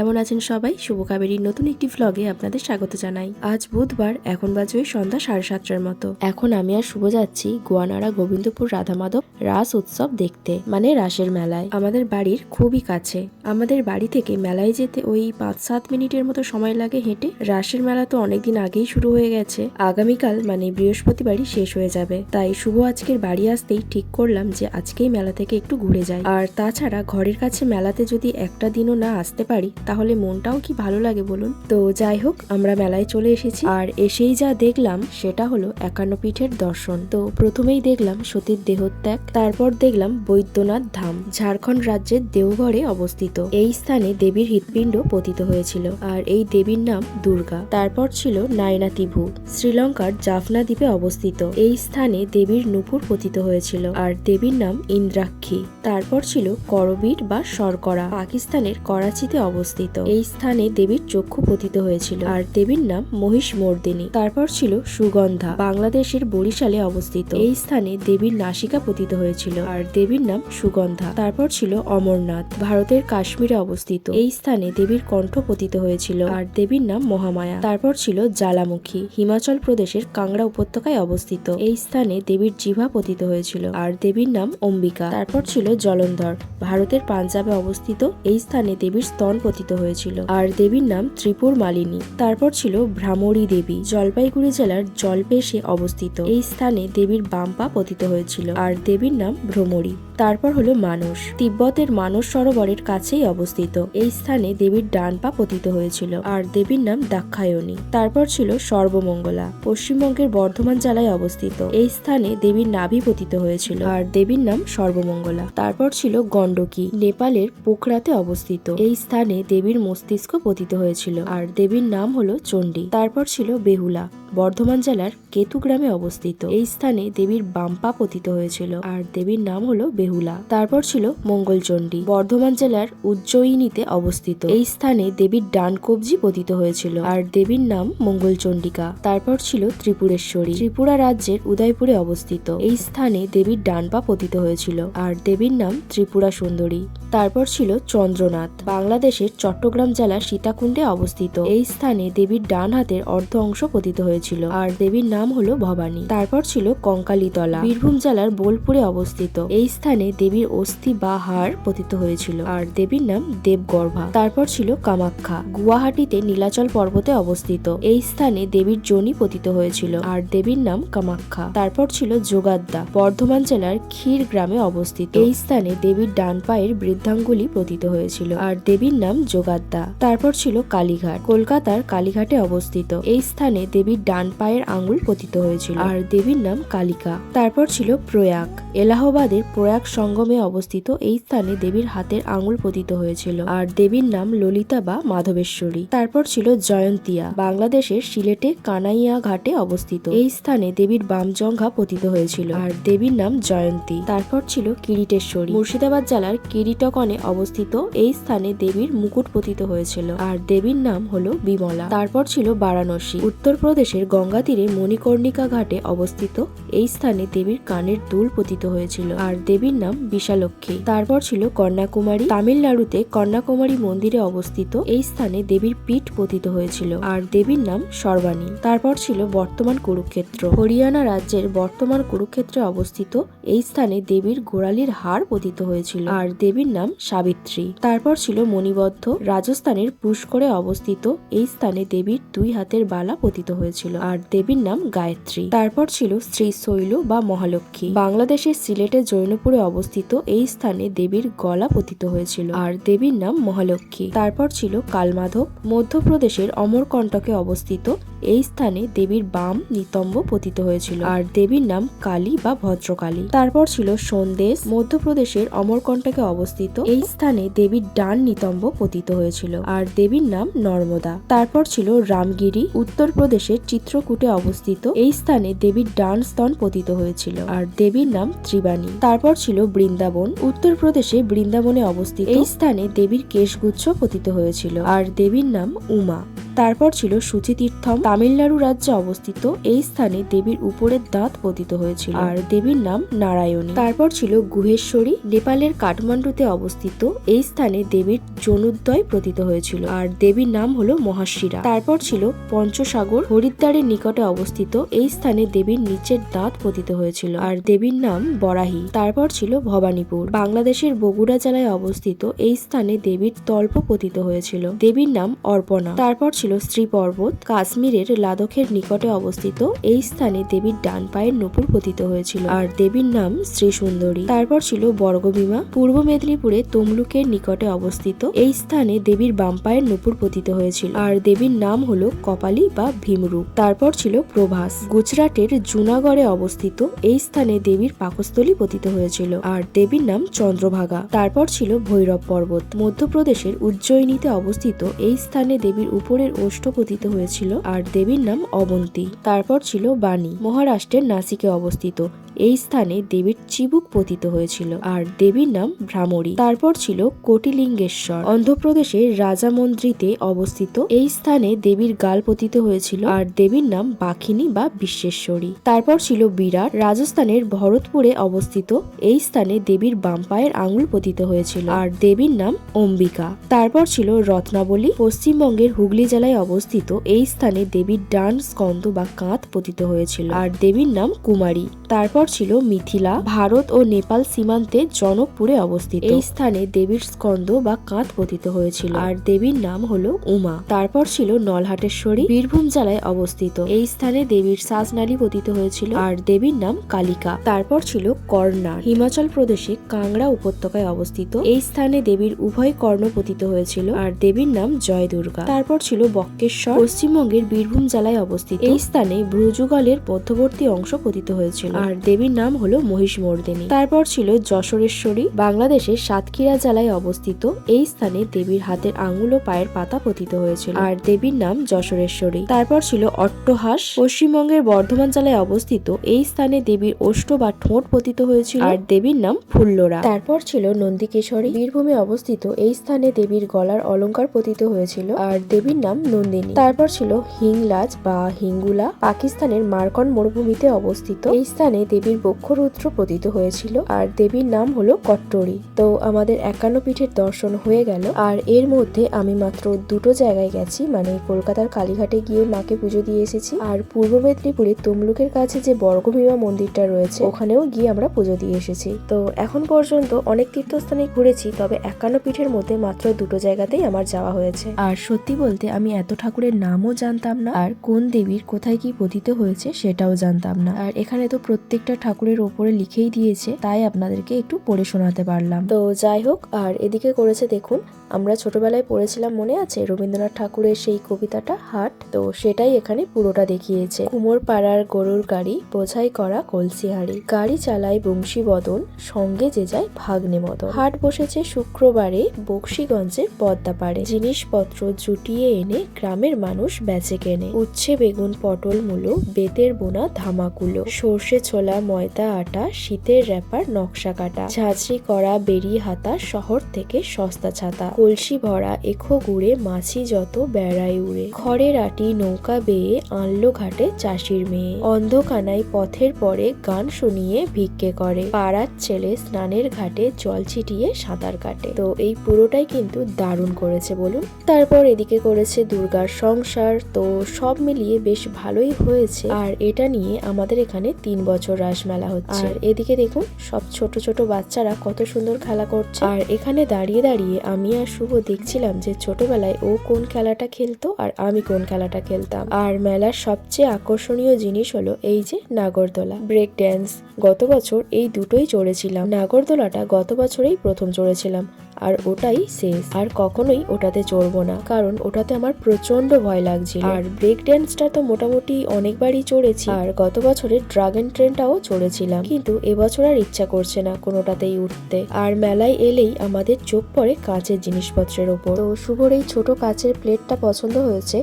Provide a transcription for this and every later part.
কেমন আছেন সবাই? শুভ কাবেরীর নতুন একটি ভ্লগে আপনাদের স্বাগত জানাই। আজ বুধবার, এখন বাজে সন্ধ্যা 7:30টার মতো। এখন আমি আর শুভ যাচ্ছি গোয়ানাড়া গোবিন্দপুর রাধা মাধব রাস উৎসব দেখতে, মানে রাসের মেলায়। আমাদের বাড়ির খুবই কাছে। আমাদের বাড়ি থেকে মেলায় যেতে ওই 5-7 মিনিটের মতো সময় লাগে হেঁটে। রাসের মেলা তো অনেকদিন আগেই শুরু হয়ে গেছে, আগামীকাল মানে বৃহস্পতিবারই শেষ হয়ে যাবে। তাই শুভ আজকের বাড়ি আসতেই ঠিক করলাম যে আজকেই মেলা থেকে একটু ঘুরে যাই। আর তাছাড়া ঘরের কাছে মেলাতে যদি একটা দিনও না আসতে পারি তাহলে মনটাও কি ভালো লাগে বলুন। তো যাই হোক, আমরা মেলায় চলে এসেছি। আর এসেই যা দেখলাম সেটা হলো 51 পীঠের দর্শন। তো প্রথমেই দেখলাম সতীর দেহত্যাগ, তারপর দেখলাম বৈদ্যনাথ ধাম, ঝাড়খণ্ড রাজ্যের দেওঘরে অবস্থিত। এই স্থানে দেবীর হৃৎপিণ্ড পতিত হয়েছিল, আর এই দেবীর নাম দুর্গা। তারপর ছিল নাইনাতিভু, শ্রীলঙ্কার জাফনা দ্বীপে অবস্থিত। এই স্থানে দেবীর নুপুর পতিত হয়েছিল, আর দেবীর নাম ইন্দ্রাক্ষী। তারপর ছিল করবীর বা শর্করা, পাকিস্তানের করাচিতে অবস্থিত। এই স্থানে দেবীর চক্ষু পতিত হয়েছিল, আর দেবীর নাম মহিষ মর্দিনী। তারপর ছিল সুগন্ধা, বাংলাদেশের বরিশালে অবস্থিত। এই স্থানে দেবীর নাসিকা পতিত হয়েছিল, আর দেবীর নাম সুগন্ধা। তারপর ছিল অমরনাথ, ভারতের কাশ্মীরে অবস্থিত। এই স্থানে দেবীর কণ্ঠ পতিত হয়েছিল, আর দেবীর নাম মহামায়া। তারপর ছিল জ্বালামুখী, হিমাচল প্রদেশের কাংড়া উপত্যকায় অবস্থিত। এই স্থানে দেবীর জিহ্বা পতিত হয়েছিল, আর দেবীর নাম অম্বিকা। তারপর ছিল জলন্ধর, ভারতের পাঞ্জাবে অবস্থিত। এই স্থানে দেবীর স্তন পতিত হয়েছিল, আর দেবীর নাম ত্রিপুর মালিনী। তারপর ছিল ভ্রামরী দেবী, জলপাইগুড়ি জেলার জলপেশে অবস্থিত। এই স্থানে দেবীর বাম পা পতিত হয়েছিল, আর দেবীর নাম ভ্রমরী। তারপর হলো মানস, তিব্বতের মানস সরোবরের কাছেই অবস্থিত। এই স্থানে দেবীর ডান পা পতিত হয়েছিল, আর দেবীর নাম দাক্ষায়ণী। তারপর ছিল সর্বমঙ্গলা, পশ্চিমবঙ্গের বর্ধমান জেলায় অবস্থিত। এই স্থানে দেবীর নাভি পতিত হয়েছিল, আর দেবীর নাম সর্বমঙ্গলা। তারপর ছিল গণ্ডকী, নেপালের পোখরাতে অবস্থিত। এই স্থানে দেবীর মস্তিষ্ক পতিত হয়েছিল, আর দেবীর নাম হলো চণ্ডী। তারপর ছিল বেহুলা, বর্ধমান জেলার কেতু গ্রামে অবস্থিত। এই স্থানে দেবীর বাম পা পতিত হয়েছিল, আর দেবীর নাম হলো বেহুলা। তারপর ছিল মঙ্গলচণ্ডী, বর্ধমান জেলার উজ্জয়িনীতে অবস্থিত। এই স্থানে দেবীর ডান কবজি পতিত হয়েছিল, আর দেবীর নাম মঙ্গলচণ্ডিকা। তারপর ছিল ত্রিপুরেশ্বরী, ত্রিপুরা রাজ্যের উদয়পুরে অবস্থিত। এই স্থানে দেবীর ডান পা পতিত হয়েছিল, আর দেবীর নাম ত্রিপুরা সুন্দরী। তারপর ছিল চন্দ্রনাথ, বাংলাদেশের চট্টগ্রাম জেলার সীতাকুণ্ডে অবস্থিত। এই স্থানে দেবীর ডান হাতের অর্ধ অংশ পতিত হয়েছিল, আর দেবীর নাম হলো ভবানী। তারপর ছিল কঙ্কালীতলা, বীরভূম জেলার বোলপুরে অবস্থিত। এই স্থানে দেবীর অস্থি বা হাড় পতিত হয়েছিল, আর দেবীর নাম দেবগর্ভা। তারপর ছিল কামাখ্যা, গুয়াহাটিতে নীলাচল পর্বতে অবস্থিত। এই স্থানে দেবীর যোনি পতিত হয়েছিল, আর দেবীর নাম কামাখ্যা। তারপর ছিল যোগাদ্দা, বর্ধমান জেলার ক্ষীর গ্রামে অবস্থিত। এই স্থানে দেবীর ডান পায়ের বৃদ্ধাঙ্গুলি পতিত হয়েছিল, আর দেবীর নাম যোগাদ্দা। তারপর ছিল কালীঘাট, কলকাতার কালীঘাটে অবস্থিত। এই স্থানে দেবীর ডান পায়ের আঙ্গুল পতিত হয়েছিল, আর দেবীর নাম কালিকা। তারপর ছিল প্রয়াগ, এলাহাবাদের প্রয়াগ সঙ্গমে অবস্থিত। এই স্থানে দেবীর হাতের আঙ্গুল পতিত হয়েছিল, আর দেবীর নাম ললিতা বা মাধবেশ্বরী। তারপর ছিল জয়ন্তিয়া, বাংলাদেশের সিলেটে কানাইয়া ঘাটে অবস্থিত। এই স্থানে দেবীর বাম জঙ্ঘা পতিত হয়েছিল, আর দেবীর নাম জয়ন্তী। তারপর ছিল কিরিটেশ্বরী, মুর্শিদাবাদ জেলার কিরিটকনে অবস্থিত। এই স্থানে দেবীর মুকুট পতিত হয়েছিল, আর দেবীর নাম হলো বিমলা। তারপর ছিল বারাণসী, উত্তরপ্রদেশের গঙ্গা তীরে মণিকর্ণিকা ঘাটে অবস্থিত। এই স্থানে দেবীর কানের দুল পতিত হয়েছিল, আর দেবীর নাম বিশালক্ষী। তারপর ছিল কন্যাকুমারী, তামিলনাড়ুতে কন্যাকুমারী মন্দিরে অবস্থিত। এই স্থানে দেবীর পিঠ পতিত হয়েছিল, আর দেবীর নাম সর্বাণী। তারপর ছিল বর্তমান কুরুক্ষেত্র, হরিয়ানা রাজ্যের বর্তমান কুরুক্ষেত্রে অবস্থিত। এই স্থানে দেবীর গোড়ালির হাড় পতিত হয়েছিল, আর দেবীর নাম সাবিত্রী। তারপর ছিল মণিবদ্ধ, রাজস্থানের পুষ্করে অবস্থিত। এই স্থানে দেবীর দুই হাতের বালা পতিত হয়েছিল, আর দেবীর নাম গায়ত্রী। তারপর ছিল শ্রীশৈল বা মহালক্ষ্মী, বাংলাদেশের সিলেটের জৈনপুরে অবস্থিত। এই স্থানে দেবীর গলা পতিত হয়েছিল, আর দেবীর নাম মহালক্ষ্মী। তারপর ছিল কালমাধব, মধ্যপ্রদেশের অমরকণ্টকে অবস্থিত। এই স্থানে দেবীর বাম নিতম্ব পতিত হয়েছিল, আর দেবীর নাম কালী বা ভদ্রকালী। তারপর ছিল সন্দেশ, মধ্যপ্রদেশের অমরকণ্টকে অবস্থিত। এই স্থানে দেবীর ডান নিতম্ব পতিত হয়েছিল, আর দেবীর নাম নর্মদা। তারপর ছিল রামগিরি, উত্তরপ্রদেশের চিত্রকূটে অবস্থিত। এই স্থানে দেবীর ডান স্তন পতিত হয়েছিল, আর দেবীর নাম ত্রিবাণী। তারপর ছিল বৃন্দাবন, উত্তরপ্রদেশে বৃন্দাবনে অবস্থিত। এই স্থানে দেবীর কেশগুচ্ছ পতিত হয়েছিল, আর দেবীর নাম উমা। তারপর ছিল সুচিতীর্থম, তামিলনাড়ু রাজ্যে অবস্থিত। এই স্থানে দেবীর উপরের দাঁত পতিত হয়েছিল আর দেবীর নাম নারায়ণী। তারপর ছিল গুহেশ্বরী, নেপালের কাঠমান্ডুতে অবস্থিত। এই স্থানে দেবীর জনুদ্দয় পতিত হয়েছিল আর দেবীর নাম হলো মহাশিরা। তারপর ছিল পঞ্চসাগর, হরিদ্বারের নিকটে অবস্থিত। এই স্থানে দেবীর নিচের দাঁত পতিত হয়েছিল আর দেবীর নাম বরাহী। তারপর ছিল ভবানীপুর, বাংলাদেশের বগুড়া জেলায় অবস্থিত। এই স্থানে দেবীর তল্প পতিত হয়েছিল, দেবীর নাম অর্পণা। তারপর ছিল শ্রী পর্বত, কাশ্মীরের লাদখের নিকটে অবস্থিত। এই স্থানে দেবীর ডান পায়ের নূপুর পতিত হয়েছিল আর দেবীর নাম শ্রী সুন্দরী। তারপর ছিল বর্গভীমা, পূর্ব মেদিনীপুরে তমলুকের নিকটে অবস্থিত। এই স্থানে দেবীর বাম পায়ের নূপুর পতিত হয়েছিল আর দেবীর নাম হলো কপালী বা ভীমরূপ। তারপর ছিল প্রভাস, গুজরাটের জুনাগড়ে অবস্থিত। এই স্থানে দেবীর পাকস্থলী পতিত হয়েছিল আর দেবীর নাম চন্দ্রভাগা। তারপর ছিল ভৈরব পর্বত, মধ্যপ্রদেশের উজ্জয়িনীতে অবস্থিত। এই স্থানে দেবীর উপরের ওষ্ঠ পতিত হয়েছিল আর দেবীর নাম অবন্তী। তারপর ছিল বাণী, মহারাষ্ট্রের নাসিকে অবস্থিত। এই স্থানে দেবীর চিবুক পতিত হয়েছিল আর দেবীর নাম ভ্রামরী। তারপর ছিল কোটিলিঙ্গেশ্বর, অন্ধ্রপ্রদেশের রাজামন্দ্রিতে অবস্থিত। এই স্থানে দেবীর গাল পতিত হয়েছিল আর দেবীর নাম বাখিনী বা বিশ্বেশ্বরী। তারপর ছিল বিরাট, রাজস্থানের ভরতপুরে অবস্থিত। এই স্থানে দেবীর বাম পায়ের আঙুল পতিত হয়েছিল আর দেবীর নাম অম্বিকা। তারপর ছিল রত্নাবলী, পশ্চিমবঙ্গের হুগলি জেলায় অবস্থিত। এই স্থানে দেবীর ডান স্কন্ধ বা কাঁধ পতিত হয়েছিল আর দেবীর নাম কুমারী। তারপর ছিল মিথিলা, ভারত ও নেপাল সীমান্তে জনকপুরে অবস্থিত। এই স্থানে দেবীর স্কন্ধ বা কাঁধ পতিত হয়েছিল আর দেবীর নাম হলো উমা। তারপর ছিল নলহাটেশ্বরী, বীরভূম জেলায় অবস্থিত। এই স্থানে দেবীর শ্বাসনালী পতিত হয়েছিল আর দেবীর নাম কালিকা। তারপর ছিল কর্ণার, হিমাচল প্রদেশে কাংড়া উপত্যকায় অবস্থিত। এই স্থানে দেবীর উভয় কর্ণ পতিত হয়েছিল আর দেবীর নাম জয় দুর্গা। তারপর ছিল বক্রেশ্বর, পশ্চিমবঙ্গের বীরভূম জেলায় অবস্থিত। এই স্থানে ভ্রুযুগলের মধ্যবর্তী অংশ পতিত হয়েছিল আর দেবীর নাম হলো মহিষমর্দিনী। তারপর ছিল যশোরেশ্বরী, বাংলাদেশের সাতক্ষীরা জেলায় অবস্থিত। এই স্থানে দেবীর হাতের আঙুল ও পায়ের পাতা পতিত হয়েছিল আর দেবীর নাম যশোরেশ্বরী। তারপর ছিল অট্টহাস, পশ্চিমবঙ্গের বর্ধমান জেলায় অবস্থিত। এই স্থানে দেবীর ওষ্ঠ বা ঠোঁট পতিত হয়েছিল আর দেবীর নাম ফুল্লরা। তারপর ছিল নন্দিকেশ্বরী, বীরভূমে অবস্থিত। এই স্থানে দেবীর গলার অলংকার পতিত হয়েছিল আর দেবীর নাম নন্দিনী। তারপর ছিল হিংলাজ বা হিঙ্গুলা, পাকিস্তানের মারকন মরুভূমিতে অবস্থিত। এই স্থানে দেবীর বক্ষরুদ্র পতিত হয়েছিল আর দেবীর নাম হলো কট্টরি। তো আমাদের 51 পীঠের দর্শন হয়ে গেল আর এর মধ্যে আমি মাত্র দুটো জায়গায় গেছি, মানে কলকাতার কালীঘাটে গিয়ে মাকে পুজো দিয়ে এসেছি আর পূর্ব মেদিনীপুরে তমলুকের কাছে যে বর্গভীমা মন্দিরটা রয়েছে ওখানেও গিয়ে আমরা পুজো দিয়ে এসেছি। তো এখন পর্যন্ত অনেক তীর্থস্থানে ঘুরেছি, তবে 51 পীঠের মধ্যে মাত্র দুটো জায়গাতেই আমার যাওয়া হয়েছে। আর সত্যি বলতে আমি এত ঠাকুরের নামও জানতাম না আর কোন দেবীর কোথায় কি পতিত হয়েছে সেটাও জানতাম না। আর এখানে তো প্রত্যেকটা ঠাকুরের ওপরে লিখেই দিয়েছে, তাই আপনাদেরকে একটু পড়ে শোনাতে পারলাম। তো যাই হোক, আর এদিকে করেছে দেখুন, আমরা ছোটবেলায় পড়েছিলাম, মনে আছে রবীন্দ্রনাথ ঠাকুরের সেই কবিতাটা হাট, তো সেটাই এখানে পুরোটা দেখিয়েছে। কুমোর পাড়ার গরুর গাড়ি, বোঝাই করা কলসি হাড়ি, গাড়ি চালায় বংশী বদন, সঙ্গে যে যায় ভাগ্নে মদন। হাট বসেছে শুক্রবারে বক্সিগঞ্জের পদ্মা পাড়ে, জিনিসপত্র জুটিয়ে এনে গ্রামের মানুষ বেচে কেনে। উচ্ছে বেগুন পটল মূলো, বেতের বোনা ধামাকুলো, সর্ষে ছোলা ময়দা আটা, শীতের র্যাপার নকশা কাটা, ঝাঁঝরি করা বেরি হাতা, শহর থেকে সস্তা ছাতা, কলসি ভরা এখো গুড়ে, মাছি যত বেড়ায় উড়ে, খড়ের আটি নৌকা বেয়ে আনলো ঘাটে চাষির মেয়ে, অন্ধকানাই পথের পরে গান শুনিয়ে ভিক্ষে করে, পাড়ার ছেলে স্নানের ঘাটে জল ছিটিয়ে সাঁতার কাটে। তো এই পুরোটাই কিন্তু দারুণ করেছে বলুন। তারপর এদিকে করেছে দুর্গার সংসার, তো সব মিলিয়ে বেশ ভালোই হয়েছে। আর এটা নিয়ে আমাদের এখানে 3 বছর রাসমেলা হচ্ছে। আর এদিকে দেখুন সব ছোট ছোট বাচ্চারা কত সুন্দর খেলা করছে। আর এখানে দাঁড়িয়ে দাঁড়িয়ে আমি আর শুভ দেখছিলাম যে ছোটবেলায় ও কোন খেলাটা খেলতো আর আমি কোন খেলাটা খেলতাম। আর মেলার সবচেয়ে আকর্ষণীয় জিনিস হলো এই যে নাগরদোলা, ব্রেক ড্যান্স। গত বছর এই দুটোই চড়েছিলাম। নাগরদোলাটা গত বছরেই প্রথম চড়েছিলাম আর ওটাই শেষ, আর কখনোই ওটাতে চড়বো না, কারণ ওটাতে আমার প্রচন্ড ভয় লাগছিল। আর ব্রেক ড্যান্সটা তো মোটামুটি অনেকবারই চড়েছি, আর গত বছরের ড্রাগন ট্রেনটাও চড়েছিলাম, কিন্তু এবছর আর ইচ্ছা করছে না কোনোটাতেই উঠতে। আর মেলায় এলেই আমাদের চোখ পড়ে কাঁচের জিনিসপত্রের ওপর। তো শুভর এই ছোট কাঁচের প্লেটটা পছন্দ হয়েছে,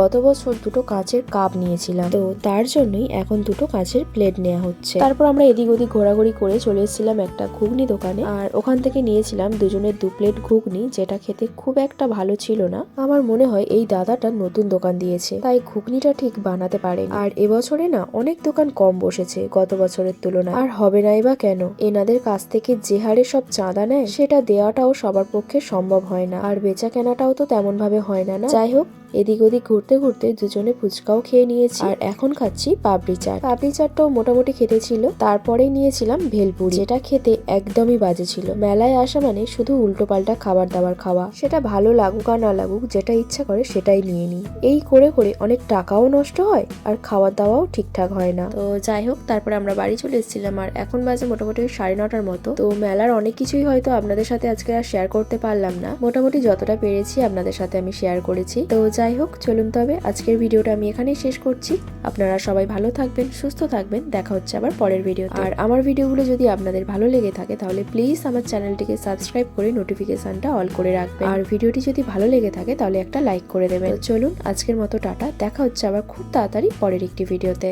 গত বছর দুটো কাঁচের কাপ নিয়েছিলাম, তো তার জন্যই এখন দুটো কাঁচের প্লেট নেওয়া হচ্ছে। তারপর আমরা এদিক ওদিক ঘোরাঘুরি করে চলে এসেছিলাম একটা ঘুগনি দোকানে, আর ওখান থেকে নিয়েছিলাম দুজনের 2 প্লেট ঘুগনি, যেটা খেতে খুব একটা ভালো ছিল না। আমার মনে হয় এই দাদাটা নতুন দোকান দিয়েছে, তাই ঘুগনিটা ঠিক বানাতে পারেন। আর এবছরে না অনেক দোকান কম বসেছে গত বছরের তুলনায়, আর হবে নাই বা কেন। এনাদের কাছ থেকে যে হারে সব চাঁদা নেয় সেটা দেওয়াটাও সবার পক্ষে সম্ভব হয় না, আর বেচা কেনাটাও তো তেমন ভাবে হয় না। যাই হোক, এদিক ওদিক ঘুরতে ঘুরতে দুজনে ফুচকাও খেয়ে নিয়েছি, আর এখন খাচ্ছি পাপড়ি চাট। পাপড়ি চাটটাও মোটামুটি খেতে ছিল। তারপরে নিয়েছিলাম ভেলপুরি, যেটা খেতে একদমই বাজে ছিল। মেলায় আসা মানে শুধু উল্টো পাল্টা খাবার দাবার খাওয়া, সেটা ভালো লাগুক আর না লাগুক, যেটা ইচ্ছা করে সেটাই নিয়ে নিই। এই করে করে অনেক টাকাও নষ্ট হয় আর খাওয়া দাওয়াও ঠিকঠাক হয় না। তো যাই হোক, তারপরে আমরা বাড়ি চলে এসেছিলাম, আর এখন বাজে মোটামুটি 9:30টার মতো। তো মেলার অনেক কিছুই হয়তো আপনাদের সাথে আজকে আর শেয়ার করতে পারলাম না, মোটামুটি যতটা পেরেছি আপনাদের সাথে আমি শেয়ার করেছি। তো যাই হোক, চলুন তবে আজকের ভিডিওটা আমি এখানেই শেষ করছি। আপনারা সবাই ভালো থাকবেন, সুস্থ থাকবেন, দেখা হচ্ছে আবার পরের ভিডিওতে। আর আমার ভিডিওগুলো যদি আপনাদের ভালো লেগে থাকে তাহলে প্লিজ আমার চ্যানেলটিকে সাবস্ক্রাইব করে নোটিফিকেশনটা অল করে রাখবেন। আর ভিডিওটি যদি ভালো লেগে থাকে তাহলে একটা লাইক করে দেবেন। চলুন আজকের মতো টাটা, দেখা হচ্ছে আবার খুব তাড়াতাড়ি পরের একটি ভিডিওতে।